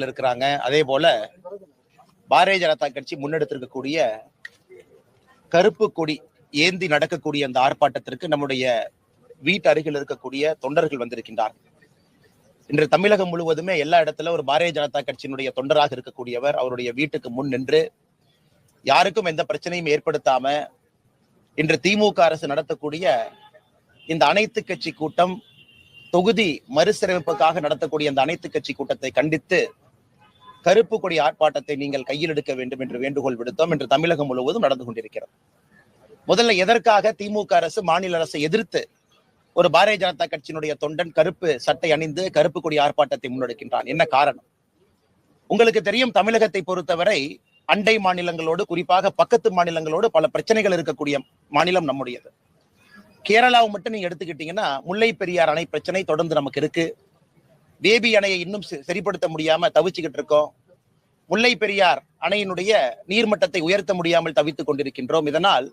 இருக்கிறாங்க. அதே போல பாரதிய ஜனதா கட்சி முன்னெடுத்திருக்கக்கூடிய கருப்பு கொடி ஏந்தி நடக்கக்கூடிய அந்த ஆர்ப்பாட்டத்திற்கு நம்முடைய வீட்டு அருகில் இருக்கக்கூடிய தொண்டர்கள் வந்திருக்கின்றார்கள். இன்று தமிழகம் முழுவதுமே எல்லா இடத்துல ஒரு பாரதிய ஜனதா கட்சியினுடைய தொண்டராக இருக்கக்கூடியவர் அவருடைய வீட்டுக்கு முன் நின்று யாருக்கும் எந்த பிரச்சனையும் ஏற்படுத்தாம இன்று திமுக அரசு நடத்தக்கூடிய இந்த அனைத்து கட்சி கூட்டம், தொகுதி மறுசீரமைப்புக்காக நடத்தக்கூடிய அந்த அனைத்து கட்சி கூட்டத்தை கண்டித்து கருப்பு கொடி ஆர்ப்பாட்டத்தை நீங்கள் கையில் எடுக்க வேண்டும் என்று வேண்டுகோள் விடுத்தோம். என்று தமிழகம் முழுவதும் நடந்து கொண்டிருக்கிறது. முதல்ல எதற்காக திமுக அரசு மாநில அரசை எதிர்த்து ஒரு பாரதிய ஜனதா கட்சியினுடைய தொண்டன் கருப்பு சட்டை அணிந்து கருப்பு கொடி ஆர்ப்பாட்டத்தை முன்னெடுக்கின்றான்? என்ன காரணம்? உங்களுக்கு தெரியும், தமிழகத்தை பொறுத்தவரை அண்டை மாநிலங்களோடு, குறிப்பாக பக்கத்து மாநிலங்களோடு பல பிரச்சனைகள் இருக்கக்கூடிய மாநிலம் நம்முடையது. கேரளாவை மட்டும் நீங்க எடுத்துக்கிட்டீங்கன்னா முல்லை பெரியார் அணை பிரச்சனை தொடர்ந்து நமக்கு இருக்கு. பேபி அணையை இன்னும் சரிப்படுத்த முடியாம தவிச்சுக்கிட்டு இருக்கோம். முல்லை பெரியார் அணையினுடைய நீர்மட்டத்தை உயர்த்த முடியாமல் தவித்துக் கொண்டிருக்கின்றோம். இதனால்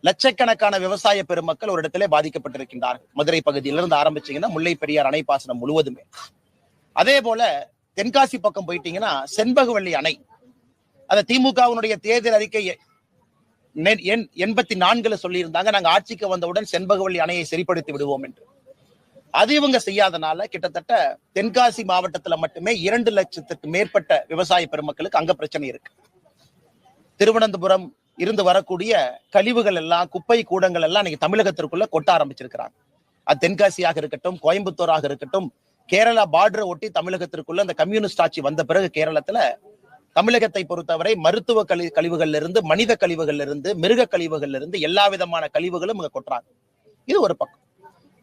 லட்சக்கணக்கான விவசாய பெருமக்கள் ஒரு இடத்திலே பாதிக்கப்பட்டிருக்கின்றார்கள். மதுரை பகுதியிலிருந்து ஆரம்பிச்சீங்கன்னா முல்லை பெரியார் அணை பாசனம் முழுவதுமே. அதே போல தென்காசி பக்கம் போயிட்டீங்கன்னா செண்பகவல்லி அணை, அந்த திமுகவினுடைய தேர்தல் அறிக்கை 84 சொல்லியிருந்தாங்க, நாங்க ஆட்சிக்கு வந்தவுடன் செண்பகவல்லி அணையை சரிப்படுத்தி விடுவோம் என்று. அது இவங்க செய்யாதனால கிட்டத்தட்ட தென்காசி மாவட்டத்துல மட்டுமே 2 லட்சத்துக்கு மேற்பட்ட விவசாய பெருமக்களுக்கு அங்க பிரச்சனை இருக்கு. திருவனந்தபுரம் இருந்து வரக்கூடிய கழிவுகள் எல்லாம், குப்பை கூடங்கள் எல்லாம் இன்னைக்கு தமிழகத்திற்குள்ள கொட்ட ஆரம்பிச்சிருக்கிறாங்க. அது தென்காசியாக இருக்கட்டும், கோயம்புத்தூராக இருக்கட்டும், கேரளா பார்டரை ஒட்டி தமிழகத்திற்குள்ள அந்த கம்யூனிஸ்ட் ஆட்சி வந்த பிறகு கேரளத்துல தமிழகத்தை பொறுத்தவரை மருத்துவ கழிவுகள்ல இருந்து, மனித கழிவுகள்ல இருந்து, மிருக கழிவுகள்ல இருந்து எல்லா விதமான கழிவுகளும் இங்க கொட்டுறாங்க. இது ஒரு பக்கம்.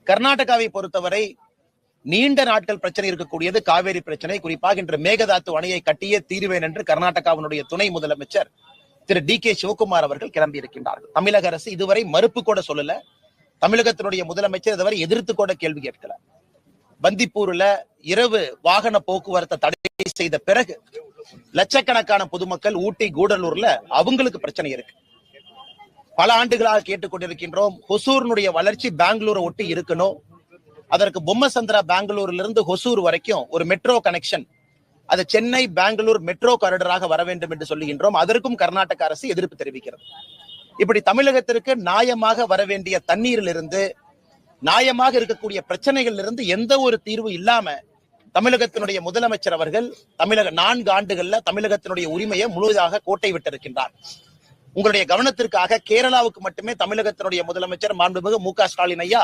கர்நாடகாவை பொறுத்தவரை நீண்ட நாட்கள் பிரச்சனை இருக்கக்கூடியது காவேரி பிரச்சனை. குறிப்பாக இன்று மேகதாத்து அணையை கட்டியே தீருவேன் என்று கர்நாடகாவினுடைய துணை முதலமைச்சர் திரு DK சிவகுமார் அவர்கள் கிளம்பி இருக்கின்றார்கள். தமிழக அரசு இதுவரை மறுப்பு கூட சொல்லல. தமிழகத்தினுடைய முதலமைச்சர் இதுவரை எதிர்த்து கூட கேள்வி கேட்கல. பந்திப்பூர்ல இரவு வாகன போக்குவரத்தை தடை செய்த பிறகு லட்சக்கணக்கான பொதுமக்கள் ஊட்டி, கூடலூர்ல அவங்களுக்கு பிரச்சனை இருக்கு. பல ஆண்டுகளாக கேட்டுக்கொண்டிருக்கின்றோம், ஹொசூர்னுடைய வளர்ச்சி பெங்களூரை ஒட்டி இருக்கணும். அதற்கு பொம்மசந்திரா பெங்களூர்ல இருந்து ஹொசூர் வரைக்கும் ஒரு மெட்ரோ கனெக்ஷன், அது சென்னை பெங்களூர் மெட்ரோ காரிடராக வர வேண்டும் என்று சொல்லுகின்றோம். அதற்கும் கர்நாடக அரசு எதிர்ப்பு தெரிவிக்கிறது. இப்படி தமிழகத்திற்கு நியாயமாக வர வேண்டிய தண்ணீரில் இருந்து, நியாயமாக இருக்கக்கூடிய பிரச்சனைகள் இருந்து எந்த ஒரு தீர்வு இல்லாம தமிழகத்தினுடைய முதலமைச்சர் அவர்கள் 4 ஆண்டுகள்ல தமிழகத்தினுடைய உரிமையை முழுவதாக கோட்டை விட்டிருக்கின்றார். உங்களுடைய கவனத்திற்காக கேரளாவுக்கு மட்டுமே தமிழகத்தினுடைய முதலமைச்சர் மாண்புமிகு MK ஸ்டாலின் ஐயா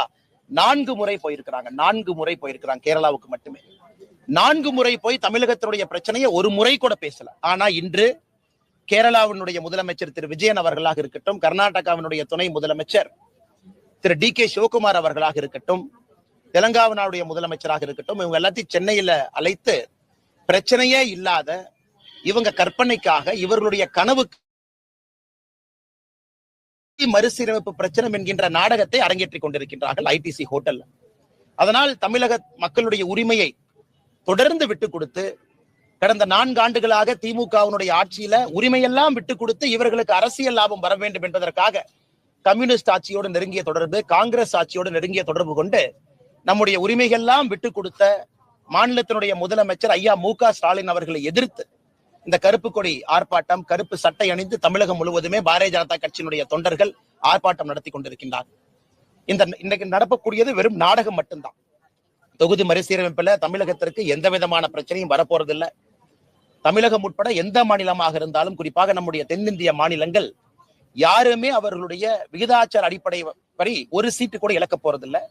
4 முறை போயிருக்கிறாங்க. 4 முறை போயிருக்கிறாங்க கேரளாவுக்கு மட்டுமே. 4 முறை போய் தமிழகத்தினுடைய பிரச்சனையை ஒரு முறை கூட பேசல. ஆனா இன்று கேரளாவினுடைய முதலமைச்சர் திரு விஜயன் அவர்களாக இருக்கட்டும், கர்நாடகாவினுடைய துணை முதலமைச்சர் திரு DK சிவகுமார் அவர்களாக இருக்கட்டும், தெலங்கானாவுடைய முதலமைச்சராக இருக்கட்டும், இவங்க எல்லாத்தையும் சென்னையில அழைத்து பிரச்சனையே இல்லாத இவங்க கற்பனைக்காக இவர்களுடைய கனவுக்கு மறுசீரமைப்பு பிரச்சனை என்கின்ற நாடகத்தை அரங்கேற்றிக் கொண்டிருக்கின்றார்கள் ITC ஹோட்டல்ல. அதனால் தமிழக மக்களுடைய உரிமையை தொடர்ந்து விட்டு கொடுத்து, கடந்த 4 ஆண்டுகளாக திமுகவினுடைய ஆட்சியில உரிமையெல்லாம் விட்டு கொடுத்து இவர்களுக்கு அரசியல் லாபம் வர வேண்டும் என்பதற்காக கம்யூனிஸ்ட் ஆட்சியோடு நெருங்கிய தொடர்பு, காங்கிரஸ் ஆட்சியோடு நெருங்கிய தொடர்பு கொண்டு நம்முடைய உரிமைகள்லாம் விட்டு கொடுத்த மாநிலத்தினுடைய முதலமைச்சர் ஐயா MK ஸ்டாலின் அவர்களை எதிர்த்து இந்த கருப்பு கொடி ஆர்ப்பாட்டம், கருப்பு சட்டை அணிந்து தமிழகம் முழுவதுமே பாரதிய ஜனதா கட்சியினுடைய தொண்டர்கள் ஆர்ப்பாட்டம் நடத்தி கொண்டிருக்கின்றார்கள். இன்னைக்கு நடக்கக்கூடியது வெறும் நாடகம் மட்டும்தான். தொகுதி மறுசீரமைப்புல தமிழகத்திற்கு எந்த விதமான பிரச்சனையும் வரப்போறதில்லை. தமிழகம் உட்பட எந்த மாநிலமாக இருந்தாலும், குறிப்பாக நம்முடைய தென்னிந்திய மாநிலங்கள் யாருமே அவர்களுடைய விகிதாச்சார அடிப்படை படி ஒரு சீட்டு கூட இழக்க போறதில்லை.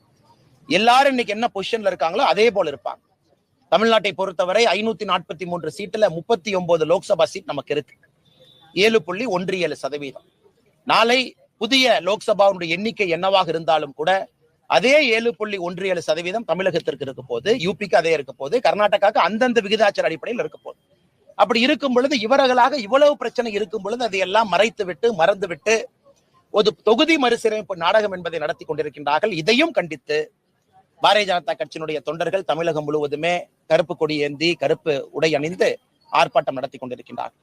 எல்லாரும் இன்னைக்கு என்ன பொசிஷன்ல இருக்காங்களோ அதே போல இருப்பாங்க. தமிழ்நாட்டை பொறுத்தவரை 543 சீட்டுல 39 லோக்சபா சீட் நமக்கு இருக்கு. 7.17%. நாளை புதிய லோக்சபாவுடைய எண்ணிக்கை என்னவாக இருந்தாலும் கூட அதே 7.17% தமிழகத்திற்கு இருக்க போது, யூபிக்கு அதே இருக்க போது, கர்நாடகாவுக்கு அந்தந்த விகிதாச்சார அடிப்படையில் இருக்க போகுது. அப்படி இருக்கும் பொழுது இவர்களாக இவ்வளவு பிரச்சனை இருக்கும் பொழுது அதையெல்லாம் மறைத்து விட்டு, மறந்து விட்டு ஒரு தொகுதி மறுசீரமைப்பு நாடகம் என்பதை நடத்தி கொண்டிருக்கின்றார்கள். இதையும் கண்டித்து பாரதிய ஜனதா கட்சியினுடைய தொண்டர்கள் தமிழகம் முழுவதுமே கருப்பு கொடி ஏந்தி, கருப்பு உடை அணிந்து ஆர்ப்பாட்டம் நடத்தி கொண்டிருக்கின்றார்கள்.